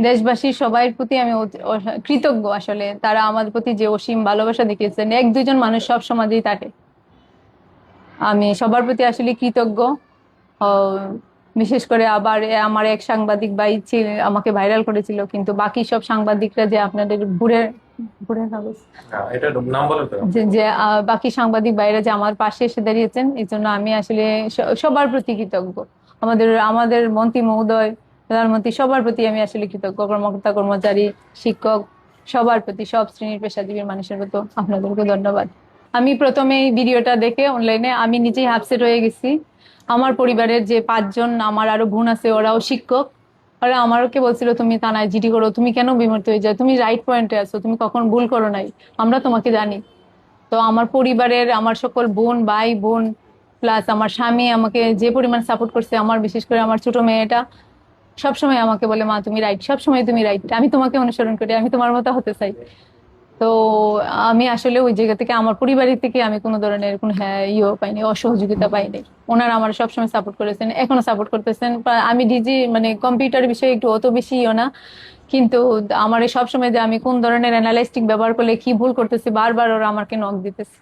দেশবাসী সবার প্রতি আমি কৃতজ্ঞ। আসলে তারা আমাদের প্রতি যে অসীম ভালোবাসা দেখিয়েছেন, এক দুজন মানুষ সব সমাজেই থাকে। আমি সবার প্রতি আসলে কৃতজ্ঞ। আহ, বিশেষ করে আবার আমার এক সাংবাদিক ভাই আমাকে ভাইরাল করেছিল, কিন্তু বাকি সব সাংবাদিকরা যে আপনাদের বুড়ে বুড়ে কাগজ এটা নাম বলেন তো। যে যে বাকি সাংবাদিক ভাইরা যে আমার পাশে এসে দাঁড়িয়েছেন, এই জন্য আমি আসলে সবার প্রতি কৃতজ্ঞ। আমাদের আমাদের মন্ত্রী মহোদয়, প্রধানমন্ত্রী, সবার প্রতি আমি আসলে কৃতজ্ঞ। কর্মকর্তা কর্মচারী, শিক্ষক, সবার প্রতি, সব শ্রেণীর পেশাজীবী মানুষের প্রতি আপনাদেরকে ধন্যবাদ। আমি প্রথমে এই ভিডিওটা দেখে অনলাইনে আমি নিজেই আপসেট হয়ে গেছি। আমার পরিবারের যে 5 জন আমার আরো বোন আছে, ওরাও শিক্ষক। ওরা আমাকে বলছিল, তুমি থানায় জিডি করো, তুমি কেন বিমূর্ত হয়ে যাও, তুমি রাইট পয়েন্টে আছো, তুমি কখন ভুল করো নাই, আমরা তোমাকে জানি। তো আমার পরিবারের আমার সকল বোন, ভাই বোন, প্লাস আমার স্বামী আমাকে যে পরিমাণ সাপোর্ট করছে, আমার বিশেষ করে আমার ছোট মেয়েটা সবসময় আমাকে বলে, মা তুমি রাইট, সবসময় তুমি রাইট, আমি তোমাকে অনুসরণ করি, আমি তোমার মতো হতে চাই। তো আমি আসলে ওই জায়গা থেকে, আমার পরিবারের থেকে আমি কোনো ধরনের কোনো হ্যাঁ পাইনি, অসহযোগিতা পাইনি। ওনারা আমার সবসময় সাপোর্ট করেছেন, এখনো সাপোর্ট করতেছেন। আমি মানে কম্পিউটার বিষয়ে একটু অত বেশি না, কিন্তু আমার এই সবসময় যে আমি কোন ধরনের অ্যানালাইস্টিক ব্যবহার করলে কি ভুল করতেছি, বারবার ওরা আমাকে নক দিতেছে।